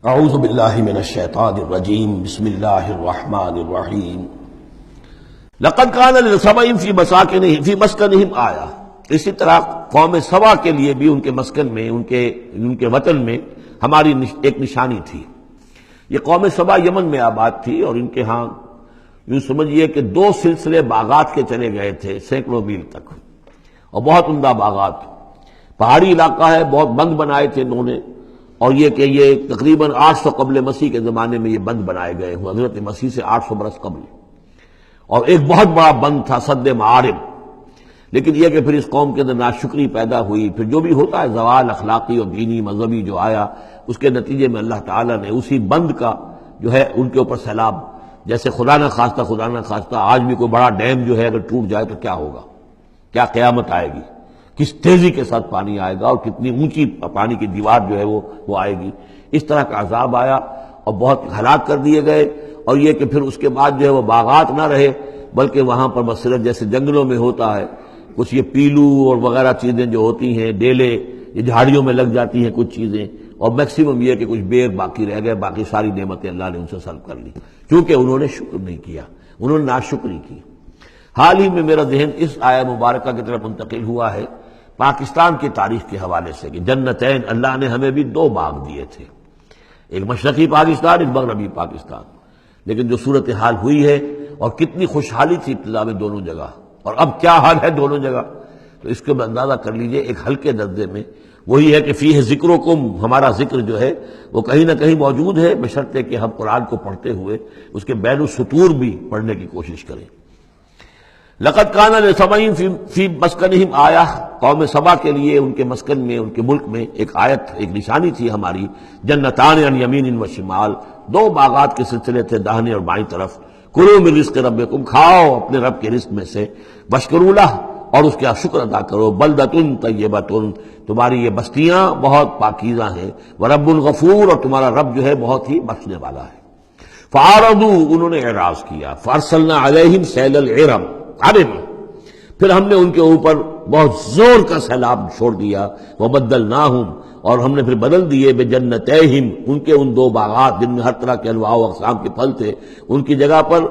اعوذ باللہ من الشیطان الرجیم بسم اللہ الرحمن الرحیم لقد کان لسبع فی مسکنہم آیہ۔ اسی طرح قوم سبا کے لیے بھی ان کے مسکن میں ان کے وطن میں ہماری ایک نشانی تھی۔ یہ قوم سبا یمن میں آباد تھی اور ان کے ہاں یوں سمجھیے کہ 2 سلسلے باغات کے چلے گئے تھے سینکڑوں میل تک، اور بہت عمدہ باغات، پہاڑی علاقہ ہے، بہت بند بنائے تھے انہوں نے، اور یہ کہ یہ تقریباً 800 قبل مسیح کے زمانے میں یہ بند بنائے گئے ہوں، حضرت مسیح سے 800 برس قبل، اور ایک بہت بڑا بند تھا سد معارب۔ لیکن یہ کہ پھر اس قوم کے اندر ناشکری پیدا ہوئی، پھر جو بھی ہوتا ہے زوال اخلاقی اور دینی مذہبی جو آیا، اس کے نتیجے میں اللہ تعالیٰ نے اسی بند کا جو ہے ان کے اوپر سیلاب، جیسے خدا نہ خواستہ آج بھی کوئی بڑا ڈیم جو ہے اگر ٹوٹ جائے تو کیا ہوگا، کیا قیامت آئے گی، کس تیزی کے ساتھ پانی آئے گا اور کتنی اونچی پانی کی دیوار جو ہے وہ آئے گی، اس طرح کا عذاب آیا اور بہت ہلاک کر دیے گئے۔ اور یہ کہ پھر اس کے بعد جو ہے وہ باغات نہ رہے، بلکہ وہاں پر بصرت جیسے جنگلوں میں ہوتا ہے کچھ یہ پیلو اور وغیرہ چیزیں جو ہوتی ہیں، ڈیلے، یہ جھاڑیوں میں لگ جاتی ہیں کچھ چیزیں، اور میکسیمم یہ کہ کچھ بیر باقی رہ گئے، باقی ساری نعمتیں اللہ نے ان سے سلب کر لی، کیونکہ انہوں نے شکر نہیں کیا، انہوں نے ناشکری کی۔ حال ہی میں میرا ذہن اس آیہ مبارکہ کی طرف منتقل ہوا ہے پاکستان کی تاریخ کے حوالے سے کہ جنتین، اللہ نے ہمیں بھی 2 باغ دیے تھے، ایک مشرقی پاکستان، ایک مغربی پاکستان، لیکن جو صورتحال ہوئی ہے اور کتنی خوشحالی تھی ابتدا میں دونوں جگہ، اور اب کیا حال ہے دونوں جگہ، تو اس کو اندازہ کر لیجئے ایک ہلکے درجے میں وہی ہے کہ فیہ ذکرکم، ہمارا ذکر جو ہے وہ کہیں نہ کہیں موجود ہے، بشرطے کہ ہم قرآن کو پڑھتے ہوئے اس کے بین السطور بھی پڑھنے کی کوشش کریں۔ لقد کان لسبع فی مسکنہم آیہ، قوم سبا کے لیے ان کے مسکن میں ان کے ملک میں ایک آیت، ایک نشانی تھی ہماری، جنتان عن یمین و شمال، 2 باغات کے سلسلے تھے داہنے اور بائیں طرف، کلوا من رزق ربکم، کھاؤ اپنے رب کے رزق میں سے، واشکروا لہ، اور اس کا شکر ادا کرو، بلدۃ طیبۃ، تمہاری یہ بستیاں بہت پاکیزہ ہیں، ورب غفور، اور تمہارا رب جو ہے بہت ہی بخشنے والا ہے۔ فاعرضوا، انہوں نے اعراض کیا، فارسلنا علیہم سیل العرم، پھر ہم نے ان کے اوپر بہت زور کا سیلاب چھوڑ دیا، وبدلناہم، اور ہم نے پھر بدل دیے، بجنتیہم، ان کے ان 2 باغات جن میں ہر طرح کے انواع و اقسام کے پھل تھے، ان کی جگہ پر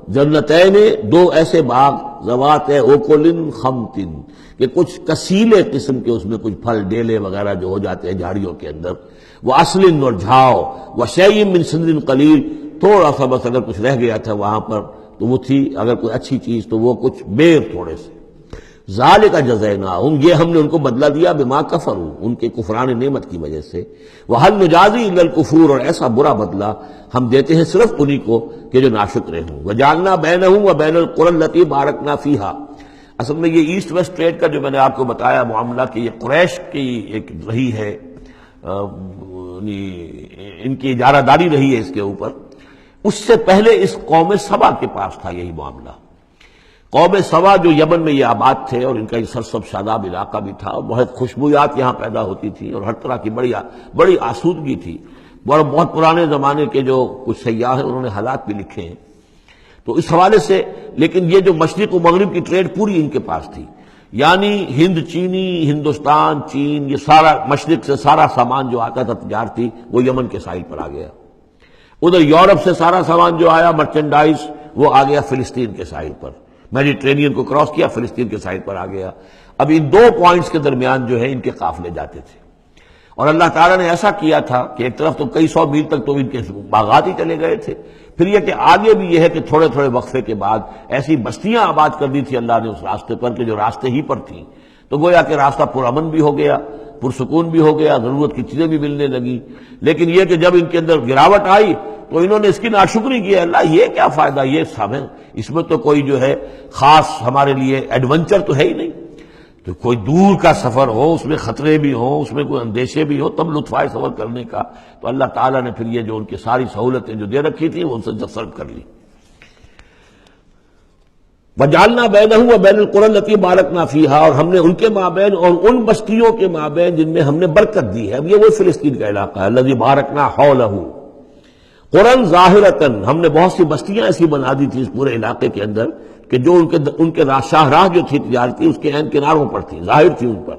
جنتین، 2 ایسے باغ، ذوات اوکل خمط، کہ کچھ کسیلے قسم کے اس میں کچھ پھل ڈیلے وغیرہ جو ہو جاتے ہیں جھاڑیوں کے اندر، وہ اصل، اور جھاؤ، وشیء من سدر قلیل، تھوڑا سا بس اگر کچھ رہ گیا تھا وہاں پر تو وہ تھی اگر کوئی اچھی چیز تو وہ کچھ بیر تھوڑے سے۔ ذالک جزیناہم، یہ ہم نے ان کو بدلہ دیا بما کفروا، ان کے کفران نعمت کی وجہ سے، وہل نجازی الا الکفور، اور ایسا برا بدلہ ہم دیتے ہیں صرف انہی کو کہ جو ناشکرے ہوں۔ وجعلنا بینہم وبین القری التی بارکنا فیہا، اصل میں یہ ایسٹ ویسٹ ٹریڈ کا جو میں نے آپ کو بتایا معاملہ کہ یہ قریش کی ایک رہی ہے، ان کی اجارہ داری رہی ہے اس کے اوپر، اس سے پہلے اس قوم سبا کے پاس تھا یہی معاملہ۔ قوم سبا جو یمن میں یہ آباد تھے، اور ان کا یہ سرسب شاداب علاقہ بھی تھا، بہت خوشبویات یہاں پیدا ہوتی تھی اور ہر طرح کی بڑی آسودگی تھی، بہت پرانے زمانے کے جو کچھ سیاح ہیں انہوں نے حالات بھی لکھے ہیں، تو اس حوالے سے۔ لیکن یہ جو مشرق و مغرب کی ٹریڈ پوری ان کے پاس تھی، یعنی ہند چینی، ہندوستان چین، یہ سارا مشرق سے سارا سامان جو آتا تھا تجارتی وہ یمن کے ساحل پر آ گیا، ادھر یورپ سے سارا سامان جو آیا مرچنڈائز وہ آ گیا فلسطین کے ساحل پر، میڈیٹرینین کو کراس کیا فلسطین کے ساحل پر آ گیا۔ اب ان 2 پوائنٹس کے درمیان جو ہے ان کے قافلے جاتے تھے، اور اللہ تعالیٰ نے ایسا کیا تھا کہ ایک طرف تو کئی 100 میل تک تو ان کے باغات ہی چلے گئے تھے، پھر یہ کہ آگے بھی یہ ہے کہ تھوڑے تھوڑے وقفے کے بعد ایسی بستیاں آباد کر دی تھی اللہ نے اس راستے پر کہ جو راستے ہی پر تھیں، تو گویا کہ راستہ پرامن بھی ہو گیا، پرسکون بھی ہو گیا، ضرورت کی چیزیں بھی ملنے لگی۔ لیکن یہ کہ جب ان کے اندر گراوٹ آئی تو انہوں نے اس کی ناشکری کی، اللہ یہ کیا فائدہ، یہ سب ہے، اس میں تو کوئی جو ہے خاص ہمارے لیے ایڈونچر تو ہے ہی نہیں، تو کوئی دور کا سفر ہو، اس میں خطرے بھی ہوں، اس میں کوئی اندیشے بھی ہو، تب لطف آئے سفر کرنے کا، تو اللہ تعالیٰ نے پھر یہ جو ان کی ساری سہولتیں جو دے رکھی تھیں وہ ان سے جسر کر لی۔ وجعلنا بینہم وبین القری التی بارکنا فیہا، اور ہم نے ان کے مابین اور ان بستیوں کے مابین جن میں ہم نے برکت دی ہے، اب یہ وہ فلسطین کا علاقہ ہے، الذی بارکنا حولہ، قرن ظاہرتن، ہم نے بہت سی بستیاں ایسی بنا دی تھی اس پورے علاقے کے اندر کہ جو ان کے شاہراہ جو تھی تجارتی اس کے عین کناروں پر تھی، ظاہر تھی ان پر،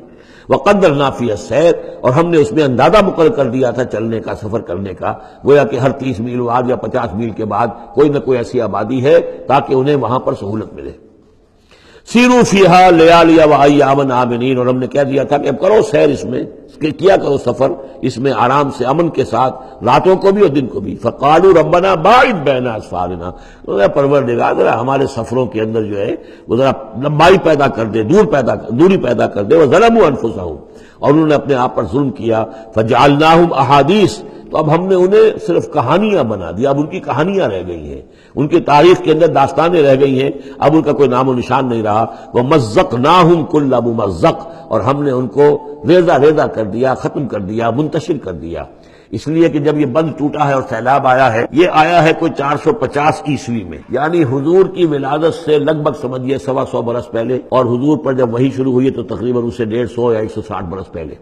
وقدرنا فی السیر، اور ہم نے اس میں اندازہ مقرر کر دیا تھا چلنے کا، سفر کرنے کا، گویا کہ ہر 30 میل بعد یا 50 میل کے بعد کوئی نہ کوئی ایسی آبادی ہے تاکہ انہیں وہاں پر سہولت ملے۔ سیروا فیہا لیالی و ایاما آمنین، اور ہم نے کہہ دیا تھا کہ اب کرو سیر اس میں، کیا کرو سفر اس میں آرام سے، امن کے ساتھ، راتوں کو بھی اور دن کو بھی۔ فقالوا ربنا باعد بین اسفارنا، پروردگار ذرا ہمارے سفروں کے اندر جو ہے وہ ذرا لمبائی پیدا کر دے، دوری پیدا کر دے۔ وظلموا انفسہم، اور انہوں نے اپنے آپ پر ظلم کیا۔ فجعلناہم احادیث، تو اب ہم نے انہیں صرف کہانیاں بنا دیا، اب ان کی کہانیاں رہ گئی ہیں، ان کی تاریخ کے اندر داستانیں رہ گئی ہیں، اب ان کا کوئی نام و نشان نہیں رہا۔ وَمَزَّقْنَاهُمْ كُلَّ مُمَزَّقٍ، اور ہم نے ان کو ریزہ ریزہ کر دیا، ختم کر دیا، منتشر کر دیا۔ اس لیے کہ جب یہ بند ٹوٹا ہے اور سیلاب آیا ہے، یہ آیا ہے کوئی 450 عیسوی میں، یعنی حضور کی ولادت سے لگ بھگ سمجھیے 125 برس پہلے، اور حضور پر جب وحی شروع ہوئی تو تقریباً اسے 150 یا 160 برس پہلے،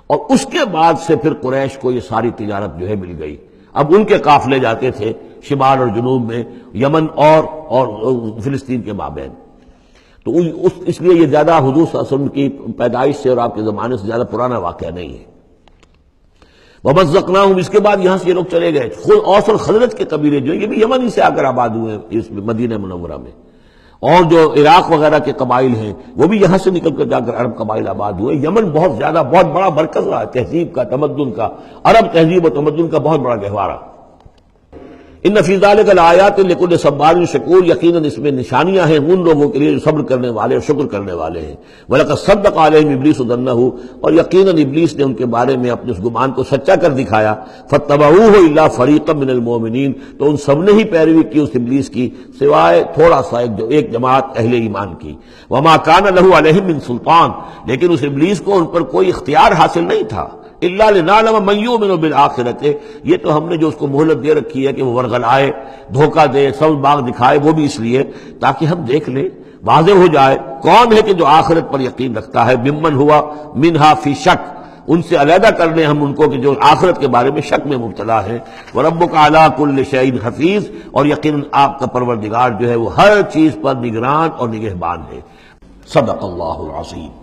اور اس کے بعد سے پھر قریش کو یہ ساری تجارت جو ہے مل گئی۔ اب ان کے قافلے جاتے تھے شمال اور جنوب میں، یمن اور فلسطین کے مابین، تو اس لیے یہ زیادہ حضور صلی اللہ علیہ وسلم کی پیدائش سے اور آپ کے زمانے سے زیادہ پرانا واقعہ نہیں ہے۔ وَمَزَّقْنَاهُمْ، اس کے بعد یہاں سے یہ لوگ چلے گئے، خود اوس اور خزرج کے قبیلے جو ہیں یہ بھی یمن ہی سے آ کر آباد ہوئے ہیں اس مدینہ منورہ میں، اور جو عراق وغیرہ کے قبائل ہیں وہ بھی یہاں سے نکل کر جا کر عرب قبائل آباد ہوئے۔ یمن بہت زیادہ، بہت بڑا مرکز رہا تہذیب کا، تمدن کا، عرب تہذیب و تمدن کا بہت بڑا گہوارہ۔ ان فی ذلک لآیات لکل صبار شکور، یقیناً اس میں نشانیاں ہیں ان لوگوں کے لیے جو صبر کرنے والے اور شکر کرنے والے ہیں۔ وَلَقَدْ صَدَّقَ عَلَيْهِمْ إِبْلِيسُ ظَنَّهُ، اور یقیناً ابلیس نے ان کے بارے میں اپنے اس گمان کو سچا کر دکھایا۔ فَاتَّبَعُوهُ إِلَّا فَرِيقًا مِّنَ الْمُؤْمِنِينَ، تو ان سب نے ہی پیروی کی اس ابلیس کی سوائے تھوڑا سا ایک جماعت اہل ایمان کی۔ وَمَا كَانَ لَهُ عَلَيْهِم مِّن سُلْطَانٍ، لیکن اس ابلیس کو ان پر کوئی اختیار حاصل نہیں تھا۔ الا لنعلم من یؤمن بالآخرۃ، یہ تو ہم نے جو اس کو مہلت دے رکھی ہے کہ وہ ورغلائے، دھوکہ دے، سبز باغ دکھائے، وہ بھی اس لیے تاکہ ہم دیکھ لیں، واضح ہو جائے کون ہے کہ جو آخرت پر یقین رکھتا ہے۔ ممن ہوا منہا فی شک، ان سے علیحدہ کر لیں ہم ان کو کہ جو آخرت کے بارے میں شک میں مبتلا ہے۔ وَرَبُّكَ عَلَىٰ كُلِّ شَيْءٍ حَفِيظٌ، اور یقیناً آپ کا پروردگار جو ہے وہ ہر چیز پر نگران اور نگہبان ہے۔ صدق اللہ العظیم۔